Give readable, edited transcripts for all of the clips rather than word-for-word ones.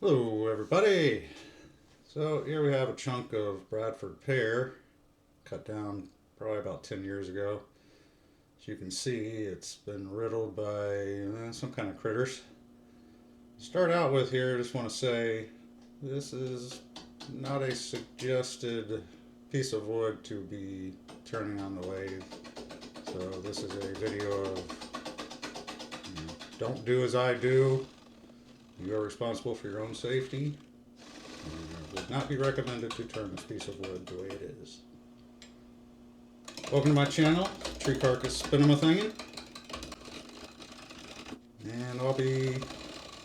Hello everybody! So here we have a chunk of Bradford pear cut down probably about 10 years ago. As you can see, it's been riddled by some kind of critters. Start out with here, I just want to say this is not a suggested piece of wood to be turning on the lathe. So this is a video of don't do as I do. You are responsible for your own safety. It would not be recommended to turn this piece of wood the way it is. Welcome to my channel, Tree Carcass Spinema Thingin'. And I'll be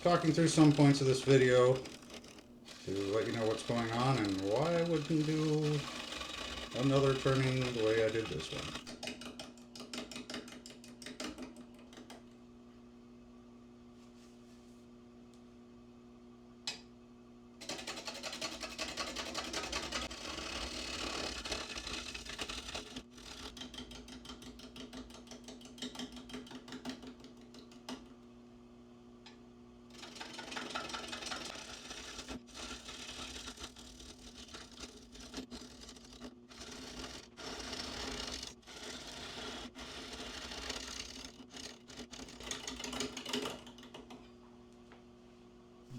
talking through some points of this video to let you know what's going on and why I wouldn't do another turning the way I did this one.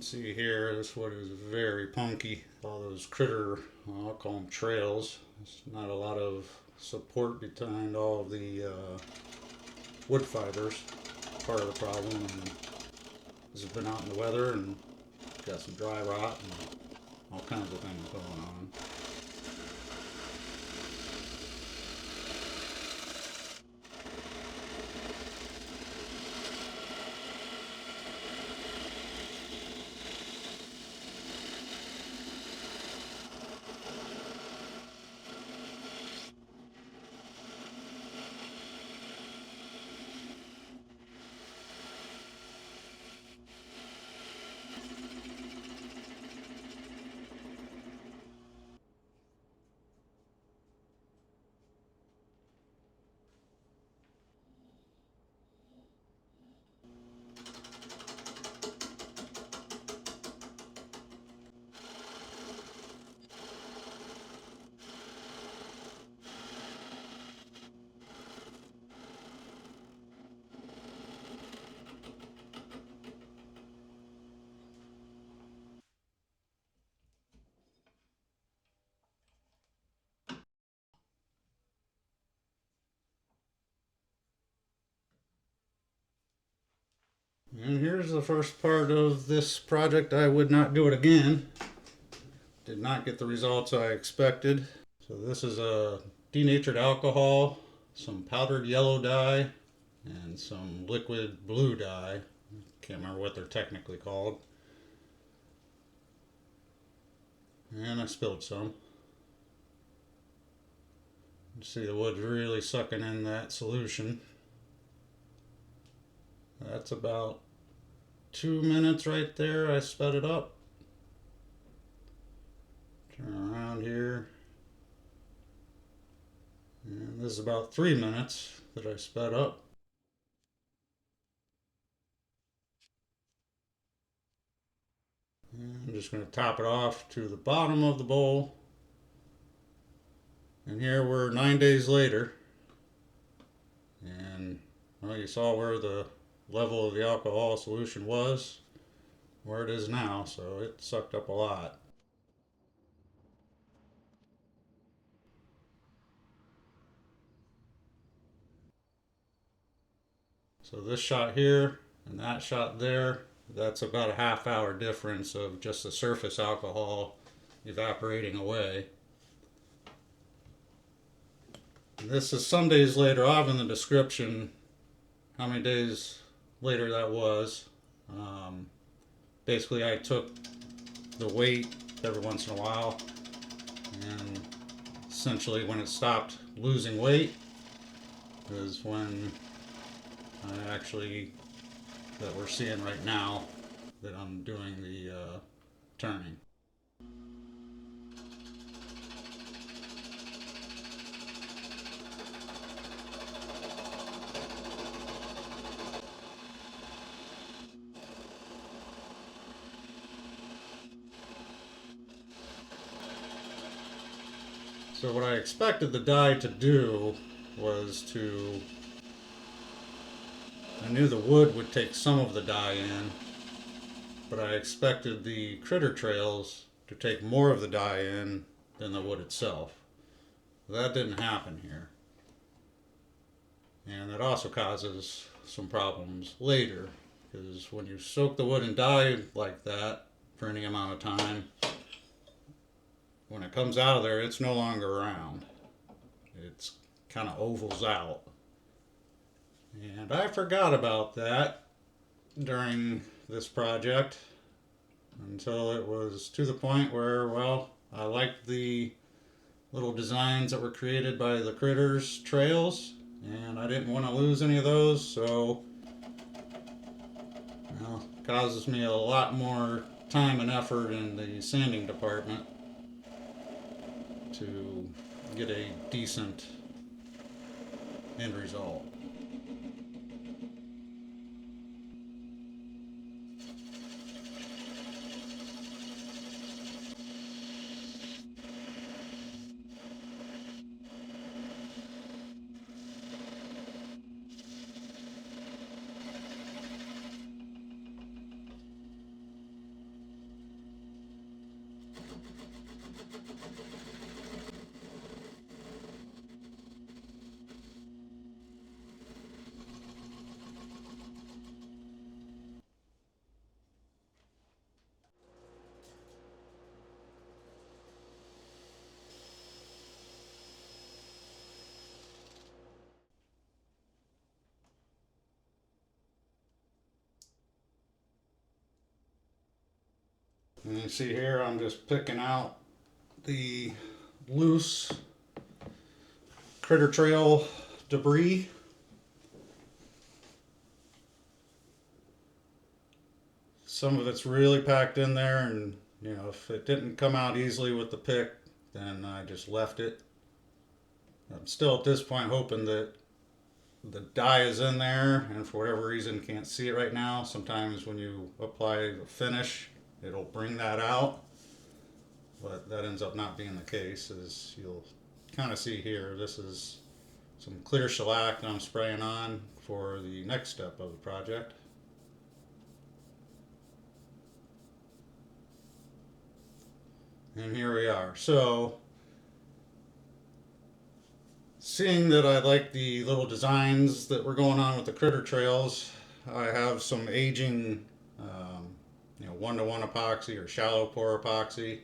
See here, this wood is very punky. All those critter, I'll call them trails. There's not a lot of support behind all of the wood fibers. Part of the problem. And this has been out in the weather and got some dry rot and all kinds of things going on. And here's the first part of this project. I would not do it again. Did not get the results I expected. So this is a denatured alcohol, some powdered yellow dye, and some liquid blue dye. Can't remember what they're technically called. And I spilled some. You see the wood's really sucking in that solution. That's about 2 minutes right there. I sped it up. Turn around here. And this is about 3 minutes that I sped up. And I'm just going to top it off to the bottom of the bowl. And here we're 9 days later. And well, you saw where the level of the alcohol solution was, where it is now, so it sucked up a lot. So this shot here and that shot there, that's about a half-hour difference of just the surface alcohol evaporating away. And this is some days later. I'll have in the description how many days later that was. Basically, I took the weight every once in a while, and essentially when it stopped losing weight is when I actually, that we're seeing right now, that I'm doing the turning. So what I expected the die to do was to, I knew the wood would take some of the dye in, but I expected the critter trails to take more of the dye in than the wood itself. That didn't happen here. And that also causes some problems later, because when you soak the wood in dye like that for any amount of time, when it comes out of there, it's no longer round. It's kind of ovals out. And I forgot about that during this project until it was to the point where, well, I liked the little designs that were created by the critters trails, and I didn't want to lose any of those, so it causes me a lot more time and effort in the sanding department to get a decent end result. And you see here, I'm just picking out the loose critter trail debris. Some of it's really packed in there, and if it didn't come out easily with the pick, then I just left it. I'm still at this point hoping that the dye is in there, and for whatever reason can't see it right now. Sometimes when you apply the finish, it'll bring that out, but that ends up not being the case, as you'll kind of see here. This is some clear shellac that I'm spraying on for the next step of the project. And here we are. So, seeing that I like the little designs that were going on with the critter trails, I have some aging, 1-to-1 epoxy or shallow pour epoxy.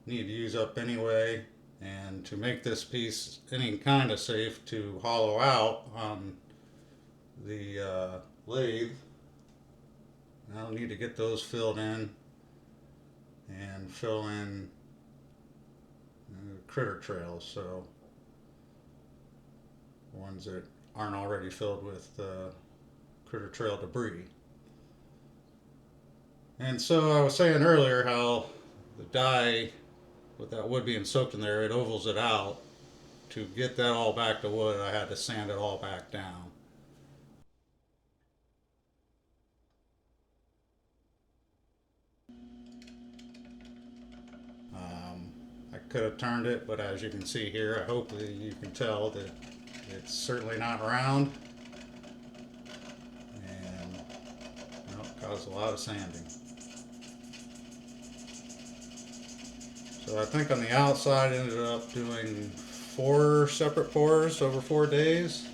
Need to use up anyway. And to make this piece any kind of safe to hollow out on the lathe, I'll need to get those filled in and fill in critter trails. So ones that aren't already filled with critter trail debris. And so I was saying earlier how the dye, with that wood being soaked in there, it ovals it out. To get that all back to wood, I had to sand it all back down. I could have turned it, but as you can see here, I hope that you can tell that it's certainly not round, and caused a lot of sanding. So I think on the outside I ended up doing 4 separate pours over 4 days.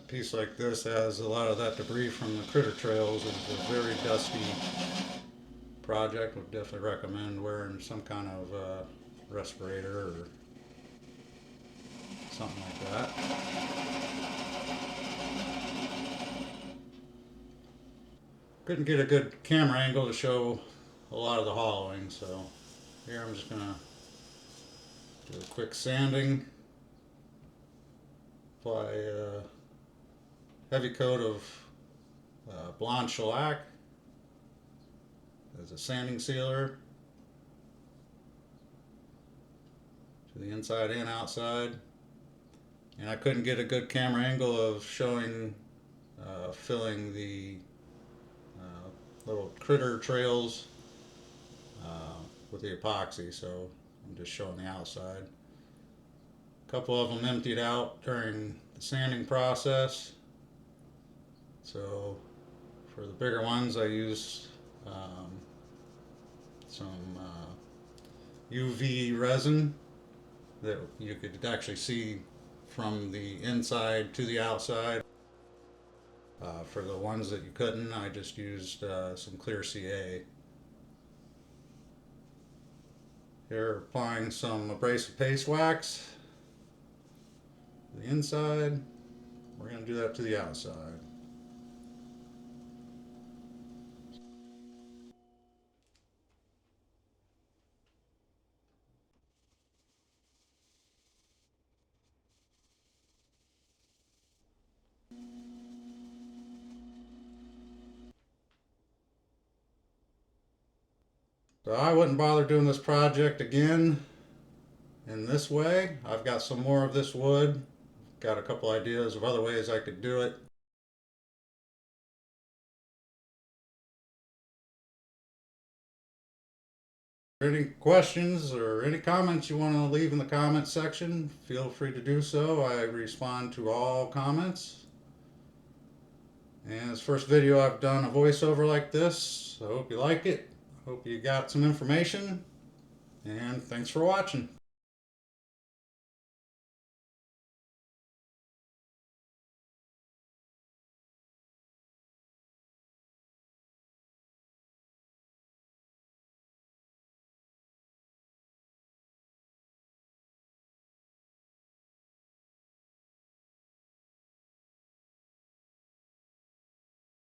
piece like this has a lot of that debris from the critter trails. It's a very dusty project. Would definitely recommend wearing some kind of respirator or something like that. Couldn't get a good camera angle to show a lot of the hollowing, so here I'm just gonna do a quick sanding, apply a heavy coat of blonde shellac as a sanding sealer to the inside and outside. And I couldn't get a good camera angle of showing filling the little critter trails with the epoxy, so I'm just showing the outside. A couple of them emptied out during the sanding process, so for the bigger ones I used some UV resin that you could actually see from the inside to the outside. For the ones that you couldn't, I just used some clear CA. Here, applying some abrasive paste wax to the inside. We're going to do that to the outside. So I wouldn't bother doing this project again in this way. I've got some more of this wood. Got a couple ideas of other ways I could do it. Any questions or any comments you want to leave in the comment section, feel free to do so. I respond to all comments. And it's the first video I've done a voiceover like this. I hope you like it. Hope you got some information. And thanks for watching.